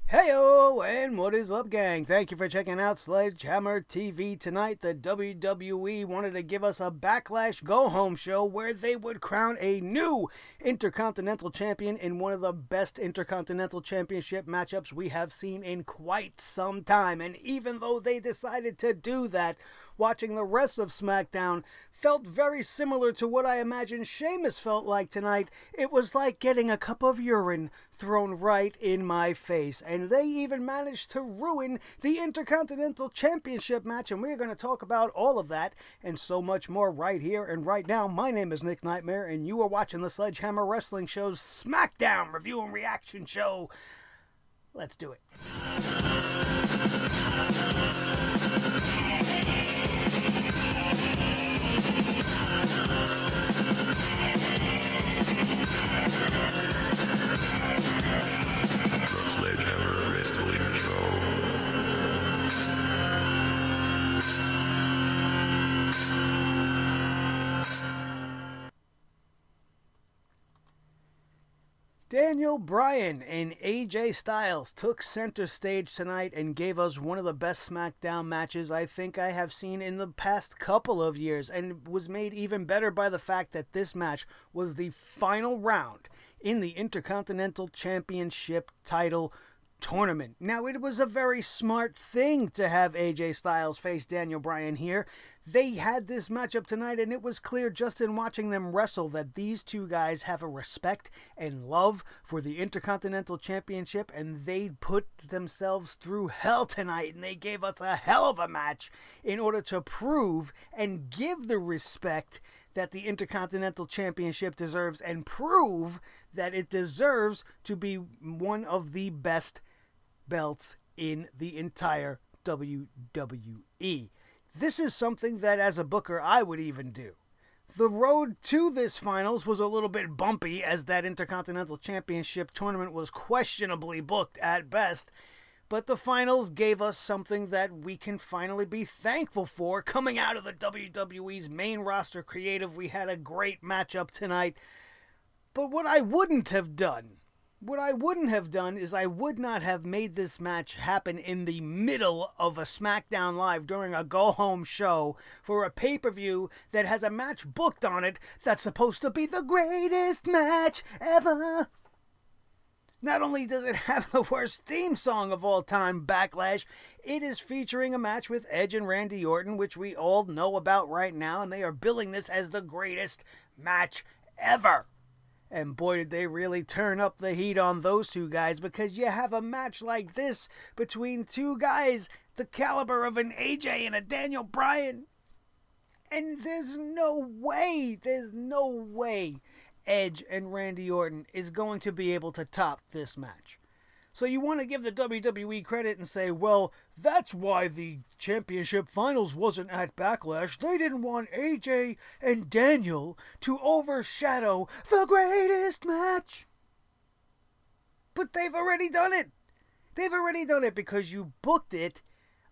Heyo, and what is up, gang? Thank you for checking out Sledgehammer TV tonight. The WWE wanted to give us a Backlash Go Home Show where they would crown a new Intercontinental Champion in one of the best Intercontinental Championship matchups we have seen in quite some time. And even though they decided to do that, watching the rest of SmackDown felt very similar to what I imagine Sheamus felt like tonight. It was like getting a cup of urine thrown right in my face. And they even managed to ruin the Intercontinental Championship match. And we're going to talk about all of that and so much more right here and right now. My name is Nick Nightmare, and you are watching the Sledgehammer Wrestling Show's SmackDown Review and Reaction Show. Let's do it. The Sledgehammer Wrestling Show. Daniel Bryan and AJ Styles took center stage tonight and gave us one of the best SmackDown matches I think I have seen in the past couple of years, and was made even better by the fact that this match was the final round in the Intercontinental Championship title tournament. Now, it was a very smart thing to have AJ Styles face Daniel Bryan here. They had this matchup tonight, and it was clear just in watching them wrestle that these two guys have a respect and love for the Intercontinental Championship, and they put themselves through hell tonight, and they gave us a hell of a match in order to prove and give the respect that the Intercontinental Championship deserves, and prove that it deserves to be one of the best belts in the entire WWE. This is something that as a booker I would even do. The road to this finals was a little bit bumpy, as that Intercontinental Championship tournament was questionably booked at best, but the finals gave us something that we can finally be thankful for. Coming out of the WWE's main roster creative, we had a great matchup tonight. But what I wouldn't have done is I would not have made this match happen in the middle of a SmackDown Live during a go-home show for a pay-per-view that has a match booked on it that's supposed to be the greatest match ever. Not only does it have the worst theme song of all time, Backlash, it is featuring a match with Edge and Randy Orton, which we all know about right now, and they are billing this as the greatest match ever. And boy, did they really turn up the heat on those two guys, because you have a match like this between two guys the caliber of an AJ and a Daniel Bryan. And there's no way Edge and Randy Orton is going to be able to top this match. So you want to give the WWE credit and say, well, that's why the championship finals wasn't at Backlash. They didn't want AJ and Daniel to overshadow the greatest match. But they've already done it. They've already done it because you booked it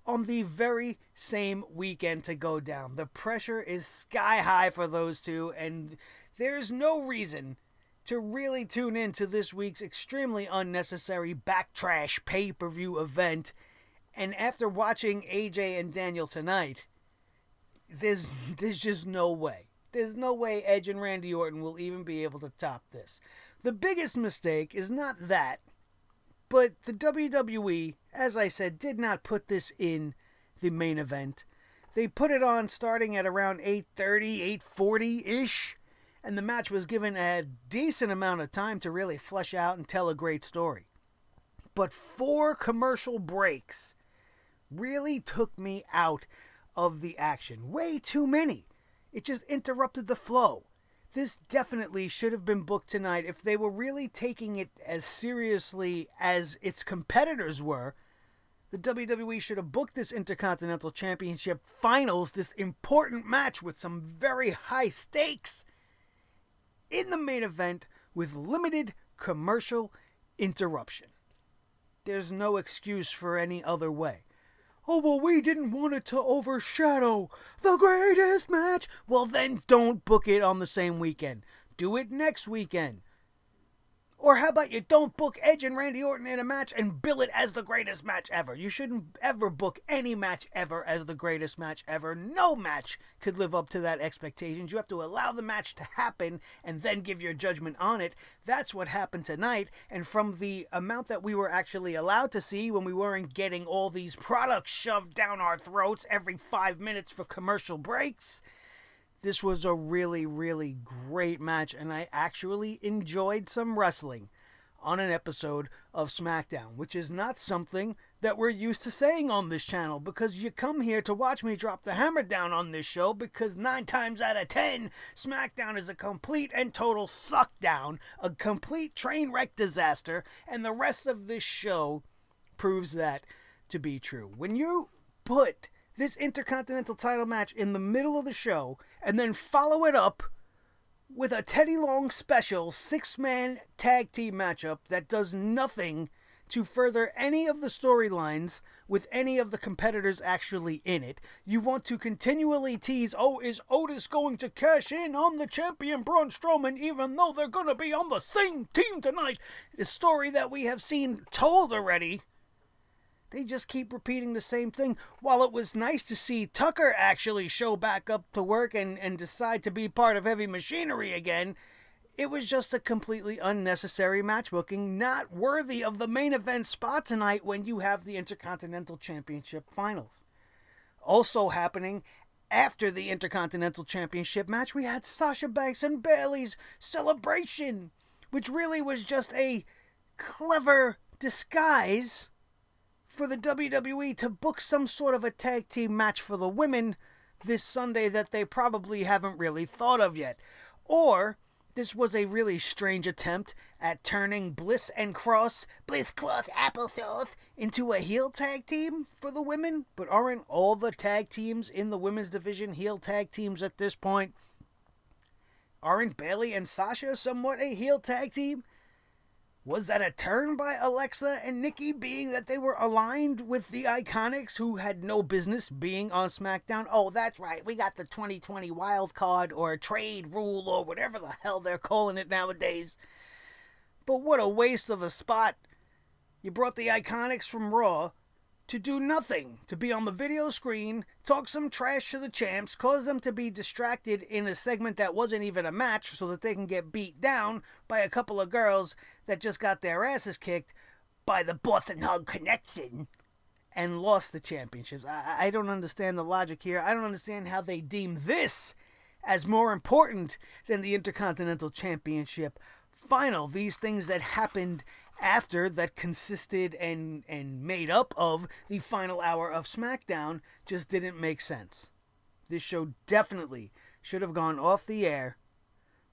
on the very same weekend to go down. The pressure is sky high for those two, and there's no reason to really tune in to this week's extremely unnecessary backtrash pay-per-view event. And after watching AJ and Daniel tonight, there's just no way. There's no way Edge and Randy Orton will even be able to top this. The biggest mistake is not that, but the WWE, as I said, did not put this in the main event. They put it on starting at around 8:30, 8:40-ish. And the match was given a decent amount of time to really flesh out and tell a great story. But 4 commercial breaks really took me out of the action. Way too many. It just interrupted the flow. This definitely should have been booked tonight. If they were really taking it as seriously as its competitors were, the WWE should have booked this Intercontinental Championship finals, this important match with some very high stakes, in the main event with limited commercial interruption. There's no excuse for any other way. Oh, well, we didn't want it to overshadow the greatest match. Well, then don't book it on the same weekend. Do it next weekend. Or how about you don't book Edge and Randy Orton in a match and bill it as the greatest match ever? You shouldn't ever book any match ever as the greatest match ever. No match could live up to that expectations. You have to allow the match to happen and then give your judgment on it. That's what happened tonight. And from the amount that we were actually allowed to see when we weren't getting all these products shoved down our throats every 5 minutes for commercial breaks, this was a really, really great match, and I actually enjoyed some wrestling on an episode of SmackDown, which is not something that we're used to saying on this channel, because you come here to watch me drop the hammer down on this show, because 9 times out of 10, SmackDown is a complete and total suckdown, a complete train wreck disaster, and the rest of this show proves that to be true. When you put this Intercontinental title match in the middle of the show and then follow it up with a Teddy Long special 6-man tag team matchup that does nothing to further any of the storylines with any of the competitors actually in it. You want to continually tease, oh, is Otis going to cash in on the champion Braun Strowman even though they're going to be on the same team tonight? The story that we have seen told already. They just keep repeating the same thing. While it was nice to see Tucker actually show back up to work and decide to be part of heavy machinery again, it was just a completely unnecessary match booking, not worthy of the main event spot tonight when you have the Intercontinental Championship Finals. Also happening after the Intercontinental Championship match, we had Sasha Banks and Bayley's celebration, which really was just a clever disguise for the WWE to book some sort of a tag team match for the women this Sunday that they probably haven't really thought of yet. Or this was a really strange attempt at turning Bliss Cross Applesauce into a heel tag team for the women. But aren't all the tag teams in the women's division heel tag teams at this point? Aren't Bayley and Sasha somewhat a heel tag team? Was that a turn by Alexa and Nikki, being that they were aligned with the Iconics who had no business being on SmackDown? Oh, that's right. We got the 2020 wild card or trade rule or whatever the hell they're calling it nowadays. But what a waste of a spot. You brought the Iconics from Raw to do nothing, to be on the video screen, talk some trash to the champs, cause them to be distracted in a segment that wasn't even a match so that they can get beat down by a couple of girls that just got their asses kicked by the Boston Hug Connection and lost the championships. I don't understand the logic here. I don't understand how they deem this as more important than the Intercontinental Championship final. These things that happened after that consisted and made up of the final hour of SmackDown just didn't make sense. This show definitely should have gone off the air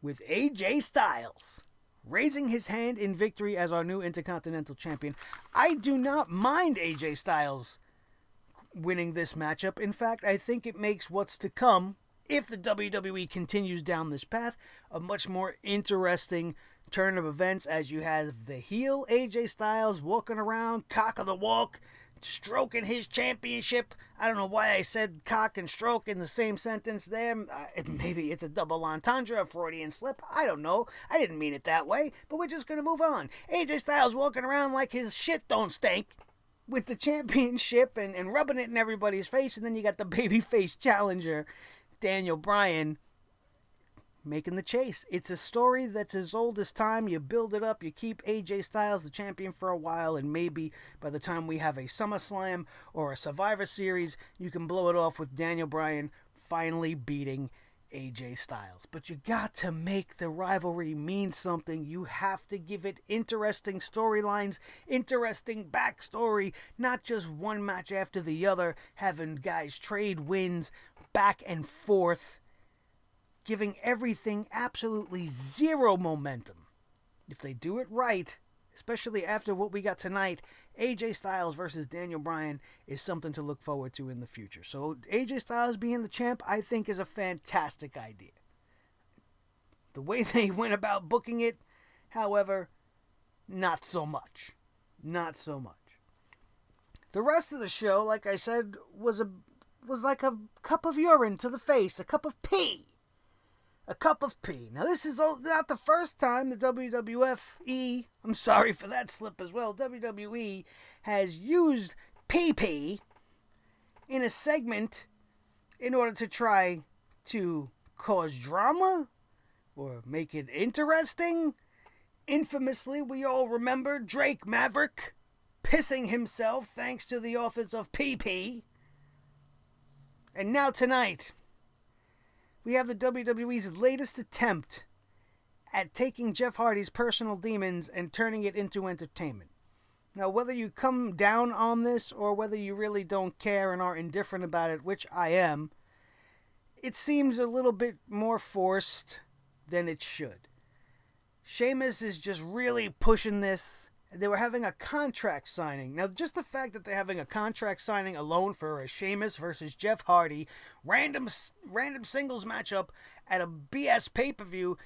with AJ Styles raising his hand in victory as our new Intercontinental Champion. I do not mind AJ Styles winning this matchup. In fact, I think it makes what's to come, if the WWE continues down this path, a much more interesting turn of events, as you have the heel AJ Styles walking around, cock of the walk, stroking his championship. I don't know why I said cock and stroke in the same sentence there. Maybe it's a double entendre, a Freudian slip. I don't know. I didn't mean it that way, but we're just going to move on. AJ Styles walking around like his shit don't stink with the championship and rubbing it in everybody's face, and then you got the babyface challenger, Daniel Bryan, making the chase. It's a story that's as old as time. You build it up, you keep AJ Styles the champion for a while, and maybe by the time we have a SummerSlam or a Survivor Series, you can blow it off with Daniel Bryan finally beating AJ Styles. But you got to make the rivalry mean something. You have to give it interesting storylines, interesting backstory, not just one match after the other, having guys trade wins back and forth, giving everything absolutely zero momentum. If they do it right, especially after what we got tonight, AJ Styles versus Daniel Bryan is something to look forward to in the future. So AJ Styles being the champ, I think, is a fantastic idea. The way they went about booking it, however, not so much. Not so much. The rest of the show, like I said, was like a cup of urine to the face, a cup of pee. a cup of pee. Now, this is not the first time the WWF, I'm sorry for that slip as well, WWE has used pee-pee in a segment in order to try to cause drama or make it interesting. Infamously, we all remember Drake Maverick pissing himself thanks to the authors of pee-pee. And now tonight, we have the WWE's latest attempt at taking Jeff Hardy's personal demons and turning it into entertainment. Now, whether you come down on this or whether you really don't care and are indifferent about it, which I am, it seems a little bit more forced than it should. Sheamus is just really pushing this. They were having a contract signing. Now, just the fact that they're having a contract signing alone for a Sheamus versus Jeff Hardy random singles matchup at a BS pay-per-view,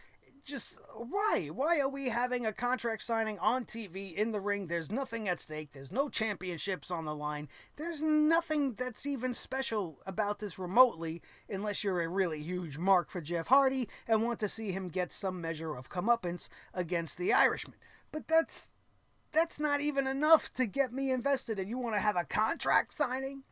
just why? Why are we having a contract signing on TV in the ring? There's nothing at stake. There's no championships on the line. There's nothing that's even special about this remotely, unless you're a really huge mark for Jeff Hardy and want to see him get some measure of comeuppance against the Irishman. But that's not even enough to get me invested, and you want to have a contract signing?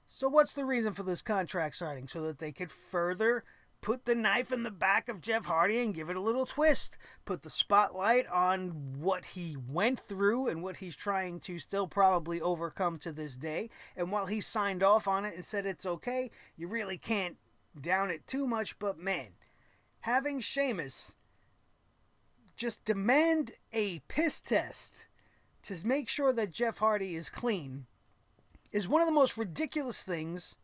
So what's the reason for this contract signing? So that they could further put the knife in the back of Jeff Hardy and give it a little twist. Put the spotlight on what he went through and what he's trying to still probably overcome to this day. And while he signed off on it and said it's okay, you really can't down it too much. But man, having Sheamus just demand a piss test to make sure that Jeff Hardy is clean is one of the most ridiculous things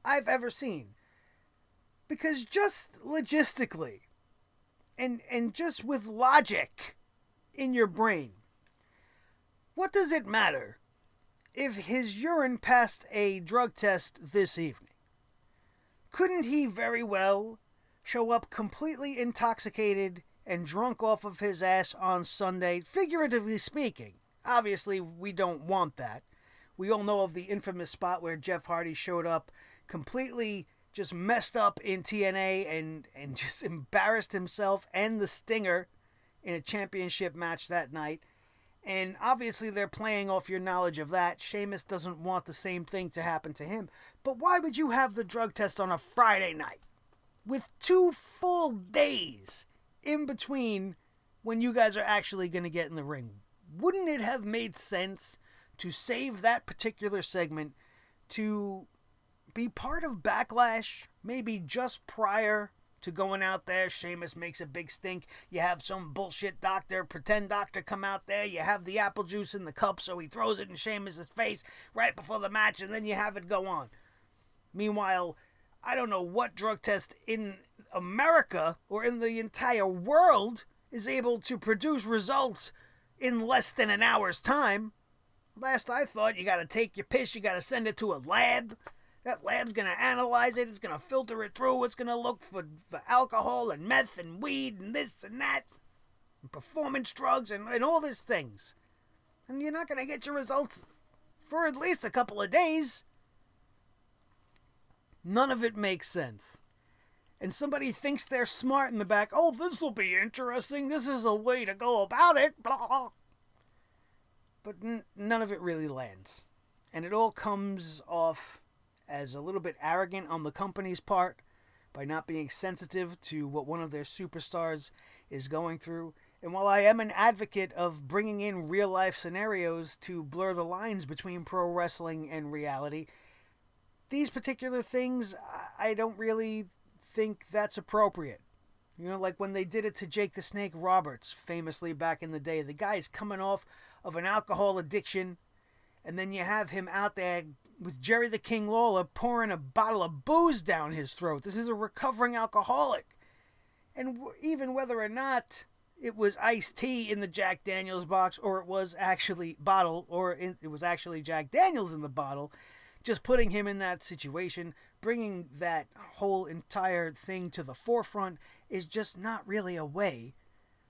I've ever seen. Because just logistically, and just with logic in your brain, what does it matter if his urine passed a drug test this evening? Couldn't he very well show up completely intoxicated and drunk off of his ass on Sunday, figuratively speaking? Obviously, we don't want that. We all know of the infamous spot where Jeff Hardy showed up completely just messed up in TNA and just embarrassed himself and the Stinger in a championship match that night. And obviously they're playing off your knowledge of that. Sheamus doesn't want the same thing to happen to him. But why would you have the drug test on a Friday night with 2 full days in between when you guys are actually going to get in the ring? Wouldn't it have made sense to save that particular segment to be part of Backlash, maybe just prior to going out there? Sheamus makes a big stink. You have some bullshit doctor, pretend doctor come out there. You have the apple juice in the cup, so he throws it in Sheamus' face right before the match, and then you have it go on. Meanwhile, I don't know what drug test in America or in the entire world is able to produce results in less than an hour's time. Last I thought, you got to take your piss, you got to send it to a lab. That lab's going to analyze it. It's going to filter it through. It's going to look for alcohol and meth and weed and this and that. And performance drugs and all these things. And you're not going to get your results for at least a couple of days. None of it makes sense. And somebody thinks they're smart in the back. Oh, this will be interesting. This is a way to go about it. Blah. But none of it really lands. And it all comes off as a little bit arrogant on the company's part by not being sensitive to what one of their superstars is going through. And while I am an advocate of bringing in real-life scenarios to blur the lines between pro wrestling and reality, these particular things, I don't really think that's appropriate. You know, like when they did it to Jake the Snake Roberts, famously back in the day. The guy's coming off of an alcohol addiction, and then you have him out there with Jerry the King Lawler pouring a bottle of booze down his throat. This is a recovering alcoholic. And even whether or not it was iced tea in the Jack Daniels box, or it was actually bottle, or it was actually Jack Daniels in the bottle, just putting him in that situation, bringing that whole entire thing to the forefront is just not really a way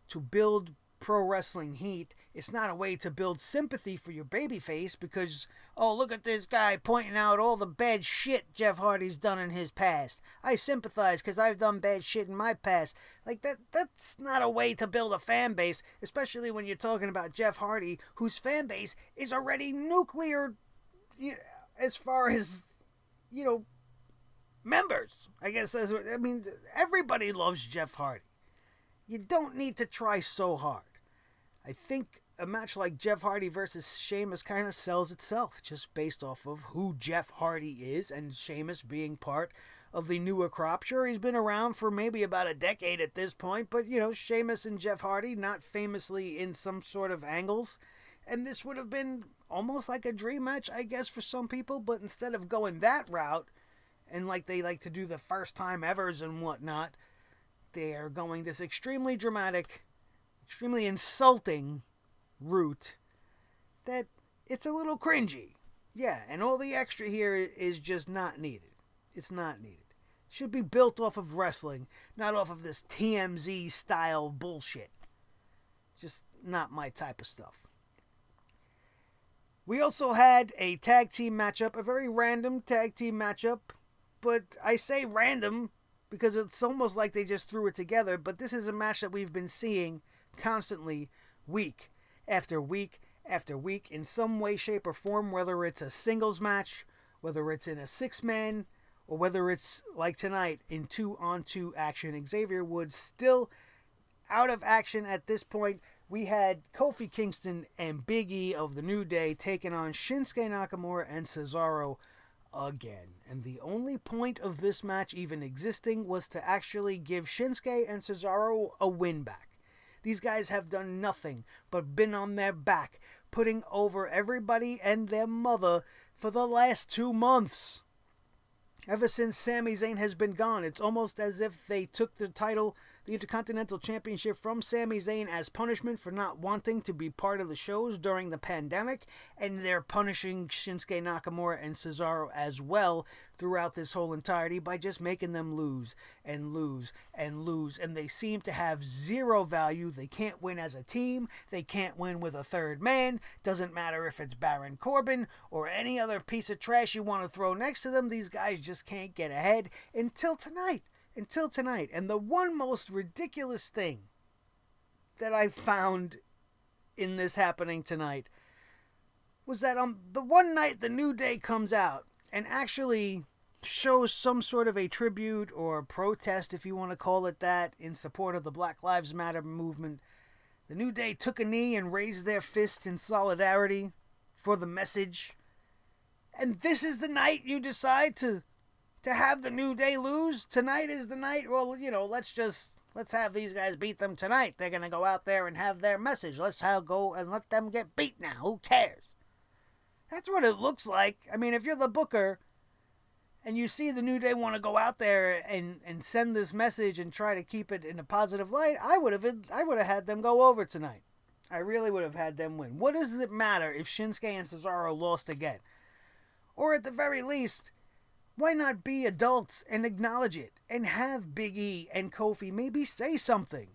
to build pro wrestling heat It's not a way to build sympathy for your babyface because, oh, look at this guy pointing out all the bad shit Jeff Hardy's done in his past. I sympathize because I've done bad shit in my past. Like, that's not a way to build a fan base, especially when you're talking about Jeff Hardy, whose fan base is already nuclear, as far as, members. I guess that's what, everybody loves Jeff Hardy. You don't need to try so hard. I think a match like Jeff Hardy versus Sheamus kind of sells itself just based off of who Jeff Hardy is and Sheamus being part of the newer crop. Sure, he's been around for maybe about a decade at this point, but, Sheamus and Jeff Hardy not famously in some sort of angles. And this would have been almost like a dream match, I guess, for some people, but instead of going that route, and like they like to do the first time evers and whatnot, they are going this extremely dramatic, extremely insulting route that it's a little cringy. Yeah, and all the extra here is just not needed. It's not needed. It should be built off of wrestling, not off of this TMZ style bullshit. Just not my type of stuff. We also had a tag team matchup, a very random tag team matchup, but I say random because it's almost like they just threw it together, but this is a match that we've been seeing constantly, week after week after week, in some way, shape, or form, whether it's a singles match, whether it's in a six-man, or whether it's, like tonight, in 2-on-2 action. Xavier Woods still out of action at this point. We had Kofi Kingston and Big E of the New Day taking on Shinsuke Nakamura and Cesaro again. And the only point of this match even existing was to actually give Shinsuke and Cesaro a win back. These guys have done nothing but been on their back, putting over everybody and their mother for the last 2 months. Ever since Sami Zayn has been gone, it's almost as if they took the title, the Intercontinental Championship, from Sami Zayn as punishment for not wanting to be part of the shows during the pandemic, and they're punishing Shinsuke Nakamura and Cesaro as well throughout this whole entirety by just making them lose and lose and lose, and they seem to have zero value. They can't win as a team. They can't win with a third man. Doesn't matter if it's Baron Corbin or any other piece of trash you want to throw next to them. These guys just can't get ahead until tonight. And the one most ridiculous thing that I found in this happening tonight was that on the one night the New Day comes out and actually shows some sort of a tribute or protest, if you want to call it that, in support of the Black Lives Matter movement. The New Day took a knee and raised their fists in solidarity for the message. And this is the night you decide to have the New Day lose? Tonight is the night? Well, let's have these guys beat them tonight. They're going to go out there and have their message. Let's go and let them get beat now. Who cares? That's what it looks like. I mean, if you're the booker and you see the New Day want to go out there and send this message and try to keep it in a positive light, I would have had them go over tonight. I really would have had them win. What does it matter if Shinsuke and Cesaro lost again? Or at the very least, why not be adults and acknowledge it and have Big E and Kofi maybe say something?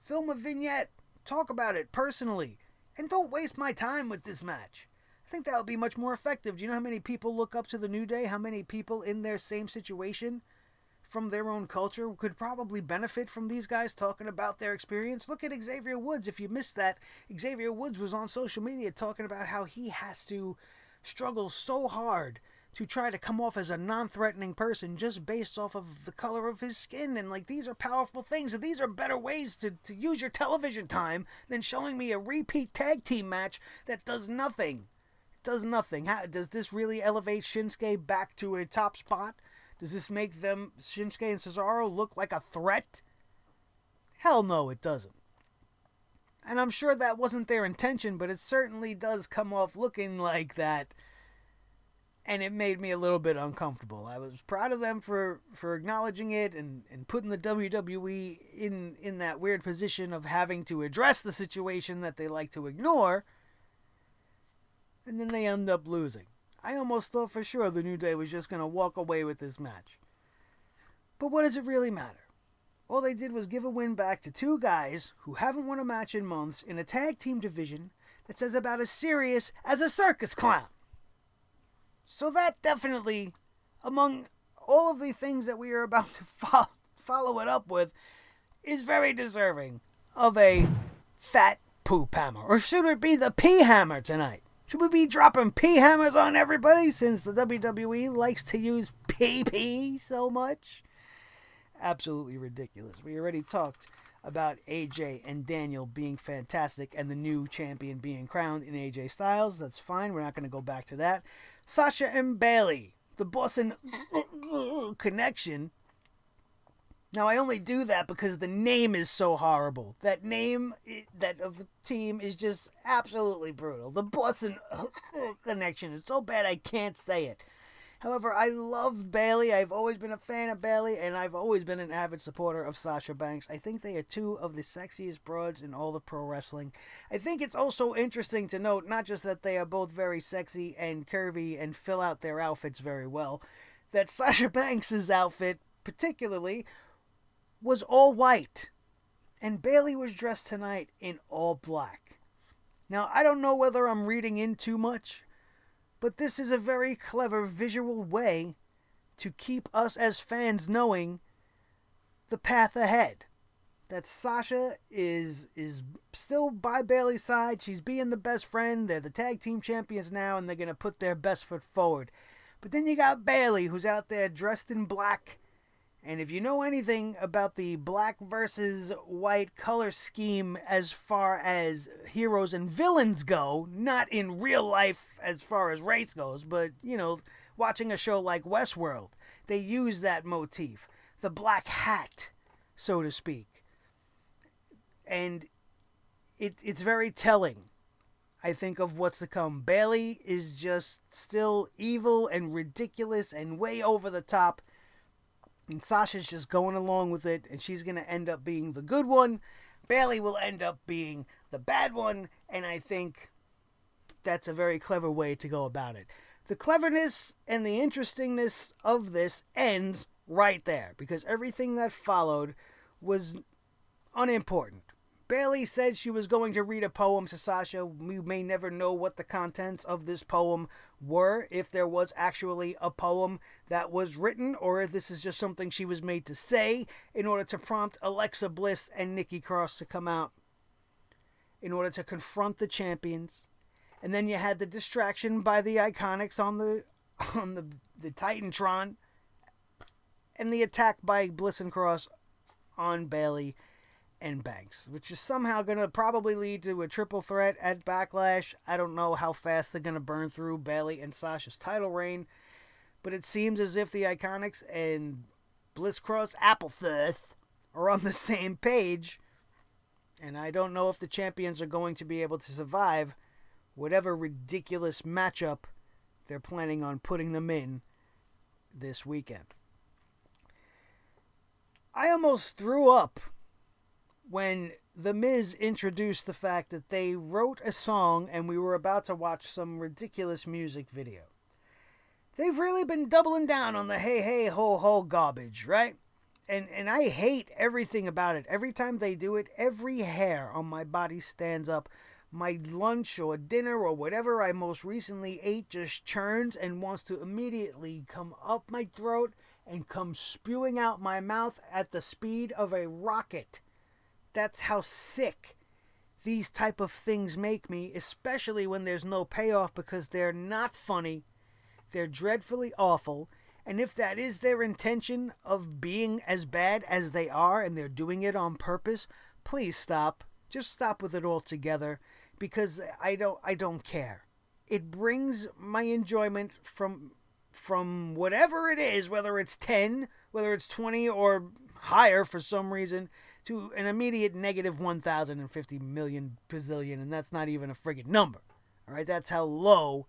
Film a vignette. Talk about it personally. And don't waste my time with this match. I think that would be much more effective. Do you know how many people look up to the New Day? How many people in their same situation from their own culture could probably benefit from these guys talking about their experience? Look at Xavier Woods. If you missed that, Xavier Woods was on social media talking about how he has to struggle so hard to try to come off as a non-threatening person just based off of the color of his skin. And these are powerful things, and these are better ways to use your television time than showing me a repeat tag team match that does nothing. It does nothing. Does this really elevate Shinsuke back to a top spot? Does this make them, Shinsuke and Cesaro, look like a threat? Hell no, it doesn't. And I'm sure that wasn't their intention, but it certainly does come off looking like that. And it made me a little bit uncomfortable. I was proud of them for acknowledging it and putting the WWE in that weird position of having to address the situation that they like to ignore. And then they end up losing. I almost thought for sure the New Day was just going to walk away with this match. But what does it really matter? All they did was give a win back to two guys who haven't won a match in months in a tag team division that says about as serious as a circus clown. So that definitely, among all of the things that we are about to follow it up with, is very deserving of a fat poop hammer. Or should it be the pee hammer tonight? Should we be dropping pee hammers on everybody since the WWE likes to use pee so much? Absolutely ridiculous. We already talked about AJ and Daniel being fantastic and the new champion being crowned in AJ Styles. That's fine. We're not going to go back to that. Sasha and Bayley, the Boston connection. Now, I only do that because the name is so horrible. That name that of the team is just absolutely brutal. The Boston connection is so bad I can't say it. However, I love Bayley. I've always been a fan of Bayley, and I've always been an avid supporter of Sasha Banks. I think they are two of the sexiest broads in all of pro wrestling. I think it's also interesting to note, not just that they are both very sexy and curvy and fill out their outfits very well, that Sasha Banks' outfit, particularly, was all white, and Bayley was dressed tonight in all black. Now, I don't know whether I'm reading in too much, but this is a very clever visual way to keep us as fans knowing the path ahead. That Sasha is still by Bayley's side. She's being the best friend. They're the tag team champions now, and they're going to put their best foot forward. But then you got Bayley, who's out there dressed in black. And if you know anything about the black versus white color scheme as far as heroes and villains go, not in real life as far as race goes, but, you know, watching a show like Westworld, they use that motif. The black hat, so to speak. And it's very telling, I think, of what's to come. Bayley is just still evil and ridiculous and way over the top. And Sasha's just going along with it, and she's going to end up being the good one. Bayley will end up being the bad one, and I think that's a very clever way to go about it. The cleverness and the interestingness of this ends right there, because everything that followed was unimportant. Bayley said she was going to read a poem to Sasha. We may never know what the contents of this poem were, if there was actually a poem that was written, or if this is just something she was made to say in order to prompt Alexa Bliss and Nikki Cross to come out in order to confront the champions. And then you had the distraction by the Iconics on the Titantron, and the attack by Bliss and Cross on Bayley and Banks, which is somehow going to probably lead to a triple threat at Backlash. I don't know how fast they're going to burn through Bayley and Sasha's title reign, but it seems as if the Iconics and Bliss Cross Applethirth are on the same page, and I don't know if the champions are going to be able to survive whatever ridiculous matchup they're planning on putting them in this weekend. I almost threw up when The Miz introduced the fact that they wrote a song and we were about to watch some ridiculous music video. They've really been doubling down on the hey, hey, ho, ho garbage, right? And I hate everything about it. Every time they do it, every hair on my body stands up. My lunch or dinner or whatever I most recently ate just churns and wants to immediately come up my throat and come spewing out my mouth at the speed of a rocket. That's how sick these type of things make me, especially when there's no payoff because they're not funny, they're dreadfully awful, and if that is their intention of being as bad as they are and they're doing it on purpose, please stop. Just stop with it altogether, because I don't care. It brings my enjoyment from whatever it is, whether it's 10, whether it's 20 or higher for some reason, to an immediate negative 1,050 million bazillion, and that's not even a friggin' number. All right, that's how low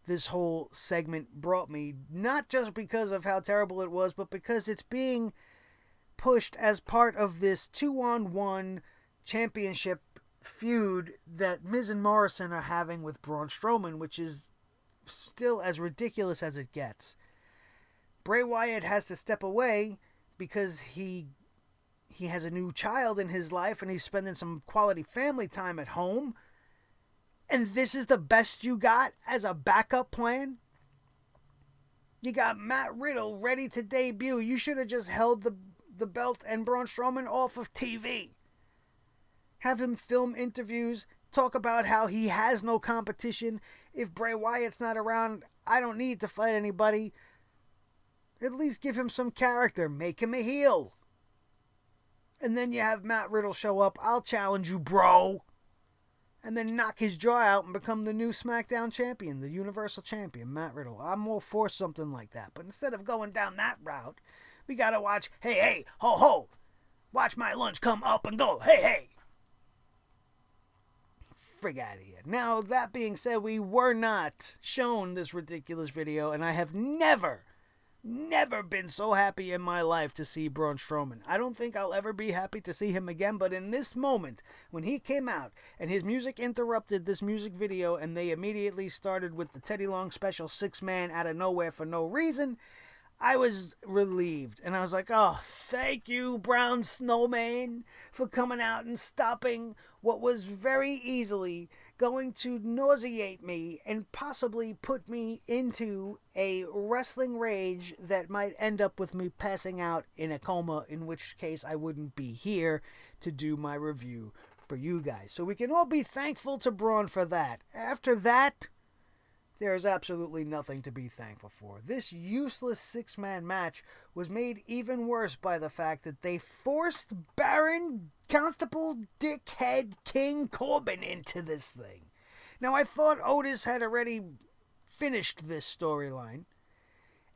this whole segment brought me, not just because of how terrible it was, but because it's being pushed as part of this 2-on-1 championship feud that Miz and Morrison are having with Braun Strowman, which is still as ridiculous as it gets. Bray Wyatt has to step away because he has a new child in his life and he's spending some quality family time at home. And this is the best you got as a backup plan? You got Matt Riddle ready to debut. You should have just held the belt and Braun Strowman off of TV. Have him film interviews, talk about how he has no competition. If Bray Wyatt's not around, I don't need to fight anybody. At least give him some character. Make him a heel. And then you have Matt Riddle show up. I'll challenge you, bro. And then knock his jaw out and become the new SmackDown champion, the Universal Champion, Matt Riddle. I'm all for something like that. But instead of going down that route, we got to watch, hey, ho, ho. Watch my lunch come up and go, hey. Frig out of here. Now, that being said, we were not shown this ridiculous video, and I have never been so happy in my life to see Braun Strowman. I don't think I'll ever be happy to see him again, but in this moment, when he came out and his music interrupted this music video and they immediately started with the Teddy Long special 6-man out of nowhere for no reason, I was relieved. And I was like, oh, thank you, Brown Snowman, for coming out and stopping what was very easily going to nauseate me and possibly put me into a wrestling rage that might end up with me passing out in a coma, in which case I wouldn't be here to do my review for you guys. So we can all be thankful to Braun for that. After that, there is absolutely nothing to be thankful for. This useless 6-man match was made even worse by the fact that they forced Baron Constable Dickhead King Corbin into this thing. Now, I thought Otis had already finished this storyline.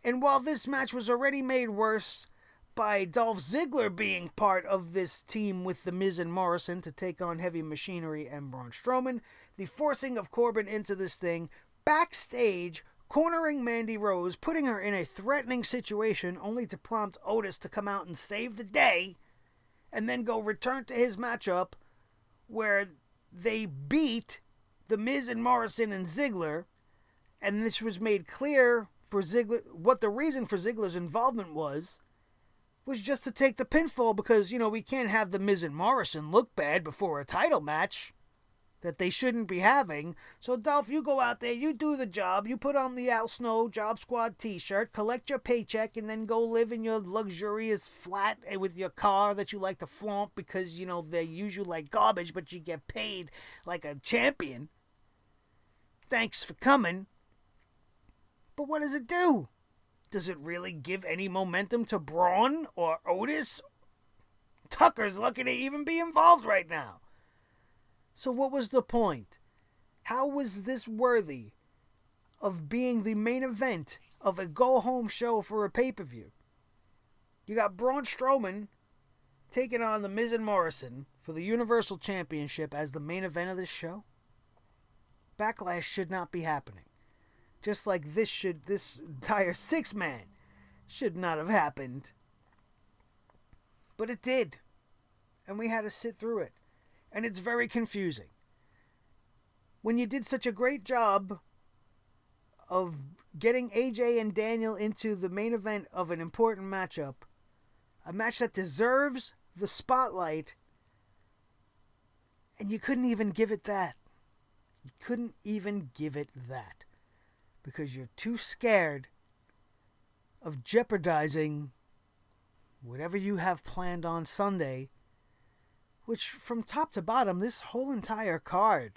And while this match was already made worse by Dolph Ziggler being part of this team with The Miz and Morrison to take on Heavy Machinery and Braun Strowman, the forcing of Corbin into this thing backstage, cornering Mandy Rose, putting her in a threatening situation only to prompt Otis to come out and save the day, and then go return to his matchup where they beat The Miz and Morrison and Ziggler, and this was made clear for Ziggler, what the reason for Ziggler's involvement was just to take the pinfall because, we can't have The Miz and Morrison look bad before a title match that they shouldn't be having. So, Dolph, you go out there, you do the job, you put on the Al Snow Job Squad t-shirt, collect your paycheck, and then go live in your luxurious flat with your car that you like to flaunt because, they use you like garbage, but you get paid like a champion. Thanks for coming. But what does it do? Does it really give any momentum to Braun or Otis? Tucker's lucky to even be involved right now. So what was the point? How was this worthy of being the main event of a go-home show for a pay-per-view? You got Braun Strowman taking on The Miz and Morrison for the Universal Championship as the main event of this show? Backlash should not be happening. Just like this entire 6-man should not have happened. But it did. And we had to sit through it. And it's very confusing. When you did such a great job of getting AJ and Daniel into the main event of an important matchup, a match that deserves the spotlight, and you couldn't even give it that. You couldn't even give it that. Because you're too scared of jeopardizing whatever you have planned on Sunday, which from top to bottom, this whole entire card,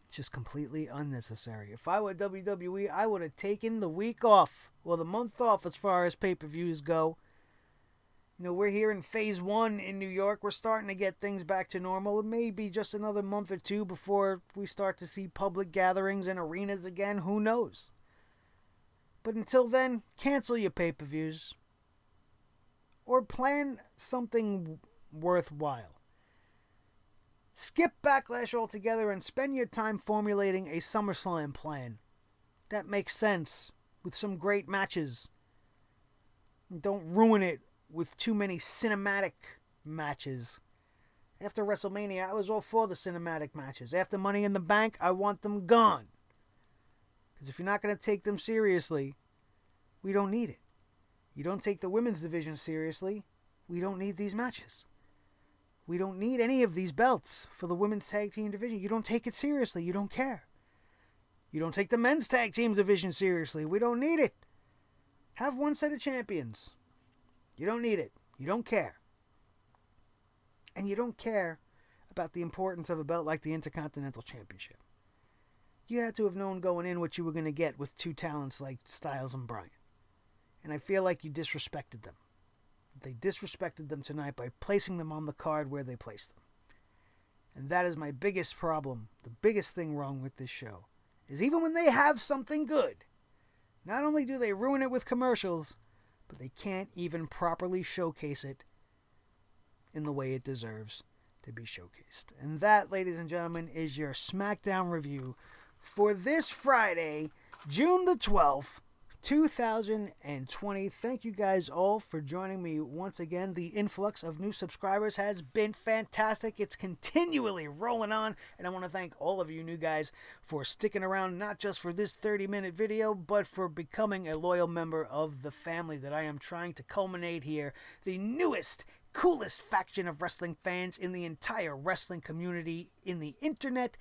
it's just completely unnecessary. If I were WWE, I would have taken the week off, or the month off as far as pay-per-views go. We're here in phase 1 in New York. We're starting to get things back to normal. It may be just another month or two before we start to see public gatherings in arenas again. Who knows? But until then, cancel your pay-per-views. Or plan something worthwhile. Skip Backlash altogether and spend your time formulating a SummerSlam plan. That makes sense, with some great matches. Don't ruin it with too many cinematic matches. After WrestleMania, I was all for the cinematic matches. After Money in the Bank, I want them gone. Because if you're not going to take them seriously, we don't need it. You don't take the women's division seriously, we don't need these matches. We don't need any of these belts for the women's tag team division. You don't take it seriously. You don't care. You don't take the men's tag team division seriously. We don't need it. Have one set of champions. You don't need it. You don't care. And you don't care about the importance of a belt like the Intercontinental Championship. You had to have known going in what you were going to get with two talents like Styles and Bryan. And I feel like you disrespected them. They disrespected them tonight by placing them on the card where they placed them. And that is my biggest problem. The biggest thing wrong with this show is even when they have something good, not only do they ruin it with commercials, but they can't even properly showcase it in the way it deserves to be showcased. And that, ladies and gentlemen, is your SmackDown review for this Friday, June the 12th, 2020. Thank you guys all for joining me once again. The influx of new subscribers has been fantastic. It's continually rolling on, and I want to thank all of you new guys for sticking around, not just for this 30-minute video, but for becoming a loyal member of the family that I am trying to culminate here. The newest, coolest faction of wrestling fans in the entire wrestling community, in the internet,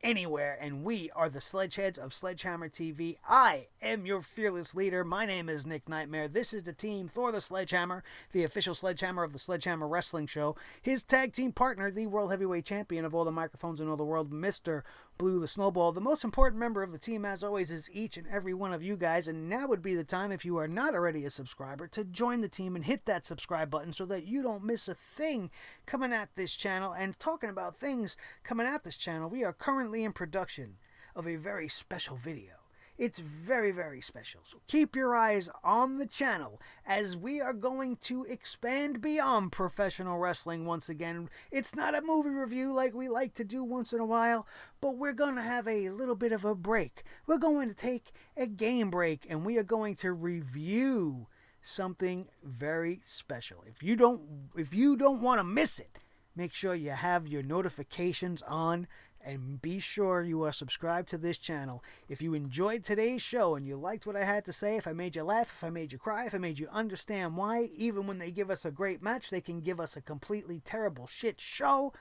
anywhere, and we are the Sledgeheads of Sledgehammer TV. I am your fearless leader. My name is Nick Nightmare. This is the team Thor the Sledgehammer, the official Sledgehammer of the Sledgehammer Wrestling Show. His tag team partner, the World Heavyweight Champion of all the microphones in all the world, Mr. Blue the Snowball. The most important member of the team, as always, is each and every one of you guys, and now would be the time, if you are not already a subscriber, to join the team and hit that subscribe button so that you don't miss a thing coming at this channel. And talking about things coming at this channel, we are currently in production of a very special video. It's very, very special. So keep your eyes on the channel as we are going to expand beyond professional wrestling once again. It's not a movie review like we like to do once in a while, but we're going to have a little bit of a break. We're going to take a game break, and we are going to review something very special. If you don't want to miss it, make sure you have your notifications on. And be sure you are subscribed to this channel. If you enjoyed today's show and you liked what I had to say, if I made you laugh, if I made you cry, if I made you understand why, even when they give us a great match, they can give us a completely terrible shit show,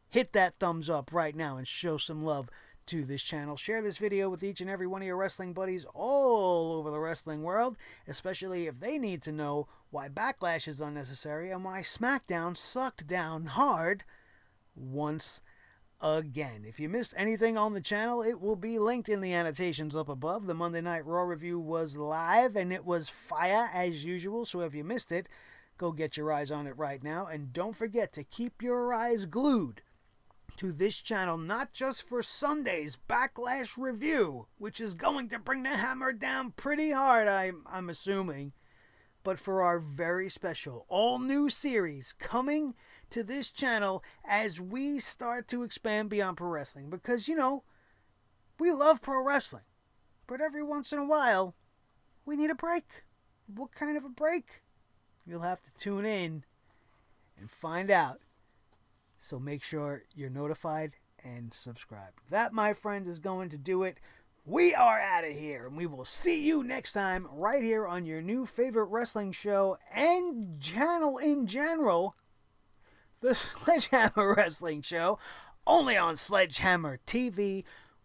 hit that thumbs up right now and show some love to this channel. Share this video with each and every one of your wrestling buddies all over the wrestling world, especially if they need to know why Backlash is unnecessary and why SmackDown sucked down hard once again. If you missed anything on the channel, it will be linked in the annotations up above. The Monday Night Raw review was live, and it was fire as usual, so if you missed it, go get your eyes on it right now. And don't forget to keep your eyes glued to this channel, not just for Sunday's Backlash review, which is going to bring the hammer down pretty hard, I'm assuming, but for our very special all-new series coming to this channel as we start to expand beyond pro wrestling. Because, you know, we love pro wrestling, but every once in a while, we need a break. What kind of a break? You'll have to tune in and find out. So make sure you're notified and subscribed. That, my friends, is going to do it. We are out of here, and we will see you next time right here on your new favorite wrestling show and channel in general, the Sledgehammer Wrestling Show, only on Sledgehammer TV,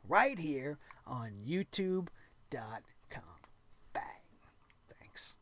right here on YouTube.com. Bang. Thanks.